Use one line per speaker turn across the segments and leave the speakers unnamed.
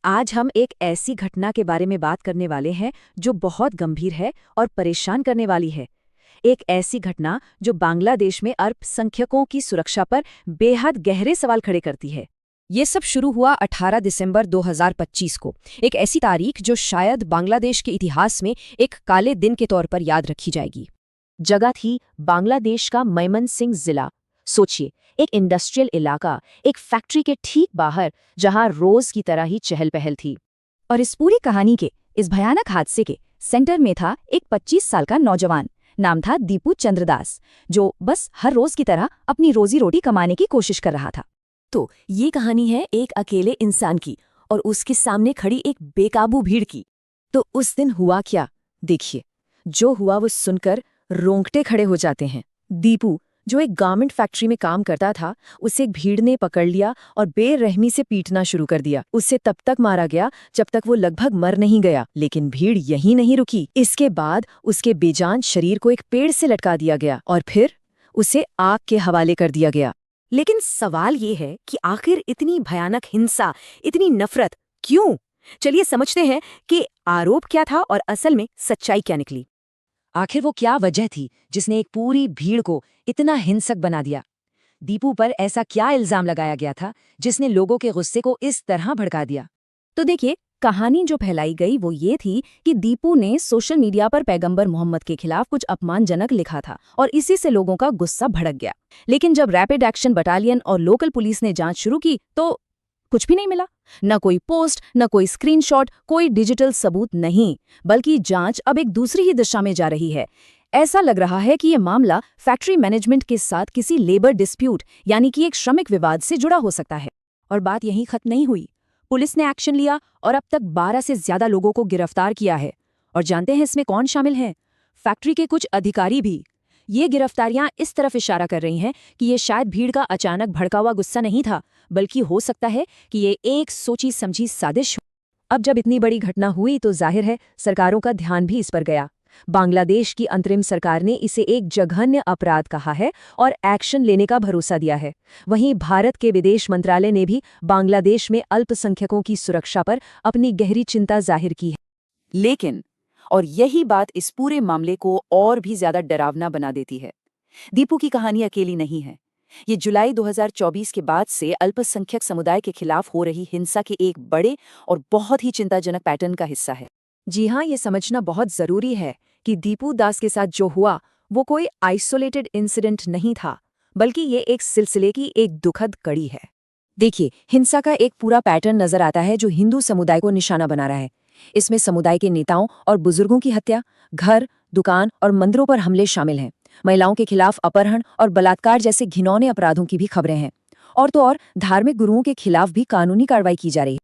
आज हम एक ऐसी घटना के बारे में बात करने वाले हैं जो बहुत गंभीर है और परेशान करने वाली है। एक ऐसी घटना जो बांग्लादेश में अल्पसंख्यकों की सुरक्षा पर बेहद गहरे सवाल खड़े करती है।
ये सब शुरू हुआ 18 दिसंबर 2025 को, एक ऐसी तारीख जो शायद बांग्लादेश के इतिहास में एक काले दिन के तौर पर याद रखी जाएगी।
जगह थी बांग्लादेश का मैमनसिंह जिला। सोचिए, एक इंडस्ट्रियल इलाका, एक फैक्ट्री के ठीक बाहर, जहां रोज की तरह ही चहल पहल थी।
और इस पूरी कहानी के, इस भयानक हादसे के सेंटर में था एक 25 साल का नौजवान। नाम था दीपू चंद्रदास, जो बस हर रोज की तरह अपनी रोजी रोटी कमाने की कोशिश कर रहा था।
तो ये कहानी है एक अकेले इंसान की और उसके सामने खड़ी एक बेकाबू भीड़ की। तो उस दिन हुआ क्या, देखिए। जो हुआ वो सुनकर रोंगटे खड़े हो जाते हैं। दीपू, जो एक गारमेंट फैक्ट्री में काम करता था, उसे एक भीड़ ने पकड़ लिया और बेरहमी से पीटना शुरू कर दिया। उसे तब तक मारा गया जब तक वो लगभग मर नहीं गया। लेकिन भीड़ यहीं नहीं रुकी। इसके बाद उसके बेजान शरीर को एक पेड़ से लटका दिया गया और फिर उसे आग के हवाले कर दिया गया। लेकिन सवाल ये है कि आखिर इतनी भयानक हिंसा, इतनी नफरत क्यों? चलिए समझते हैं कि आरोप क्या था और असल में सच्चाई क्या निकली।
आखिर वो क्या वजह थी जिसने एक पूरी भीड़ को इतना हिंसक बना दिया? दीपू पर ऐसा क्या इल्जाम लगाया गया था जिसने लोगों के गुस्से को इस तरह भड़का दिया?
तो देखिए, कहानी जो फैलाई गई वो ये थी कि दीपू ने सोशल मीडिया पर पैगंबर मोहम्मद के खिलाफ कुछ अपमानजनक लिखा था और इसी से लोगों का गुस्सा भड़क गया। लेकिन जब रैपिड एक्शन बटालियन और लोकल पुलिस ने जांच शुरू की तो कुछ भी नहीं मिला। न कोई पोस्ट, न कोई स्क्रीनशॉट, कोई डिजिटल सबूत नहीं, बल्कि जांच अब एक दूसरी ही दिशा में जा रही है। ऐसा लग रहा है कि ये मामला फैक्ट्री मैनेजमेंट के साथ किसी लेबर डिस्प्यूट यानी कि एक श्रमिक विवाद से जुड़ा हो सकता है। और बात यहीं खत्म नहीं हुई। पुलिस ने एक्शन लिया और अब तक 12 से ज्यादा लोगों को गिरफ्तार किया है। और जानते हैं इसमें कौन शामिल है? फैक्ट्री के कुछ अधिकारी भी। ये गिरफ्तारियां इस तरफ इशारा कर रही हैं कि ये शायद भीड़ का अचानक भड़का हुआ गुस्सा नहीं था, बल्कि हो सकता है कि ये एक सोची समझी साजिश हो। अब जब इतनी बड़ी घटना हुई तो जाहिर है सरकारों का ध्यान भी इस पर गया। बांग्लादेश की अंतरिम सरकार ने इसे एक जघन्य अपराध कहा है और एक्शन लेने का भरोसा दिया है। वहीं भारत के विदेश मंत्रालय ने भी बांग्लादेश में अल्पसंख्यकों की सुरक्षा पर अपनी गहरी चिंता जाहिर की है। लेकिन और यही बात इस पूरे मामले को और भी ज्यादा डरावना बना देती है। दीपू की कहानी अकेली नहीं है। ये जुलाई 2024 के बाद से अल्पसंख्यक समुदाय के खिलाफ हो रही हिंसा के एक बड़े और बहुत ही चिंताजनक पैटर्न का हिस्सा है। जी हाँ, ये समझना बहुत जरूरी है कि दीपू दास के साथ जो हुआ वो कोई आइसोलेटेड इंसिडेंट नहीं था, बल्कि ये एक सिलसिले की एक दुखद कड़ी है। देखिए, हिंसा का एक पूरा पैटर्न नजर आता है जो हिंदू समुदाय को निशाना बना रहा है। इसमें समुदाय के नेताओं और बुजुर्गों की हत्या, घर, दुकान और मंदिरों पर हमले शामिल हैं। महिलाओं के खिलाफ अपहरण और बलात्कार जैसे घिनौने अपराधों की भी खबरें हैं। और तो और धार्मिक गुरुओं के खिलाफ भी कानूनी कार्रवाई की जा रही है।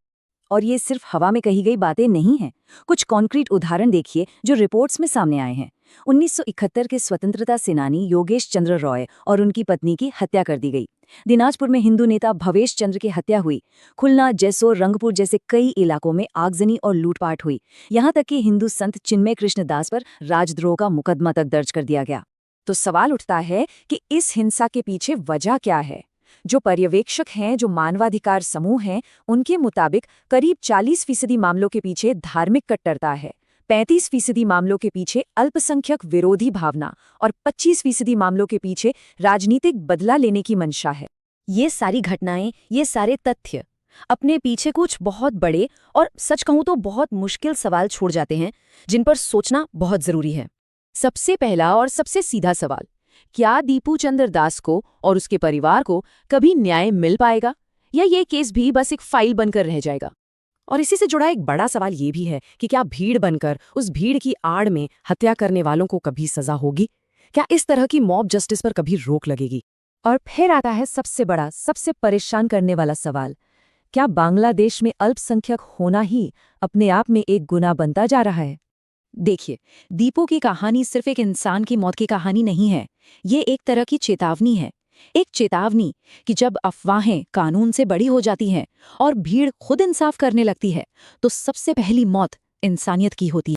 और ये सिर्फ हवा में कही गई बातें नहीं हैं। कुछ कॉन्क्रीट उदाहरण देखिए जो रिपोर्ट्स में सामने आए हैं। 1971 के स्वतंत्रता सेनानी योगेश चंद्र रॉय और उनकी पत्नी की हत्या कर दी गई। दिनाजपुर में हिंदू नेता भवेश चंद्र की हत्या हुई। खुलना, जैसोर, रंगपुर जैसे कई इलाकों में आगजनी और लूटपाट हुई। यहाँ तक कि हिंदू संत चिन्मय कृष्ण दास पर राजद्रोह का मुकदमा तक दर्ज कर दिया गया। तो सवाल उठता है कि इस हिंसा के पीछे वजह क्या है? जो पर्यवेक्षक हैं, जो मानवाधिकार समूह हैं, उनके मुताबिक करीब 40% मामलों के पीछे धार्मिक कट्टरता है, 35% मामलों के पीछे अल्पसंख्यक विरोधी भावना और 25% मामलों के पीछे राजनीतिक बदला लेने की मंशा है। ये सारी घटनाएं, ये सारे तथ्य अपने पीछे कुछ बहुत बड़े और सच कहूं तो बहुत मुश्किल सवाल छोड़ जाते हैं, जिन पर सोचना बहुत जरूरी है। सबसे पहला और सबसे सीधा सवाल, क्या दीपू चंद्र दास को और उसके परिवार को कभी न्याय मिल पाएगा, या ये केस भी बस एक फाइल बनकर रह जाएगा? और इसी से जुड़ा एक बड़ा सवाल ये भी है कि क्या भीड़ बनकर उस भीड़ की आड़ में हत्या करने वालों को कभी सजा होगी? क्या इस तरह की मॉब जस्टिस पर कभी रोक लगेगी? और फिर आता है सबसे बड़ा, सबसे परेशान करने वाला सवाल, क्या बांग्लादेश में अल्पसंख्यक होना ही अपने आप में एक गुनाह बनता जा रहा है? देखिए, दीपू की कहानी सिर्फ एक इंसान की मौत की कहानी नहीं है। ये एक तरह की चेतावनी है। एक चेतावनी कि जब अफवाहें कानून से बड़ी हो जाती हैं और भीड़ खुद इंसाफ करने लगती है, तो सबसे पहली मौत इंसानियत की होती है।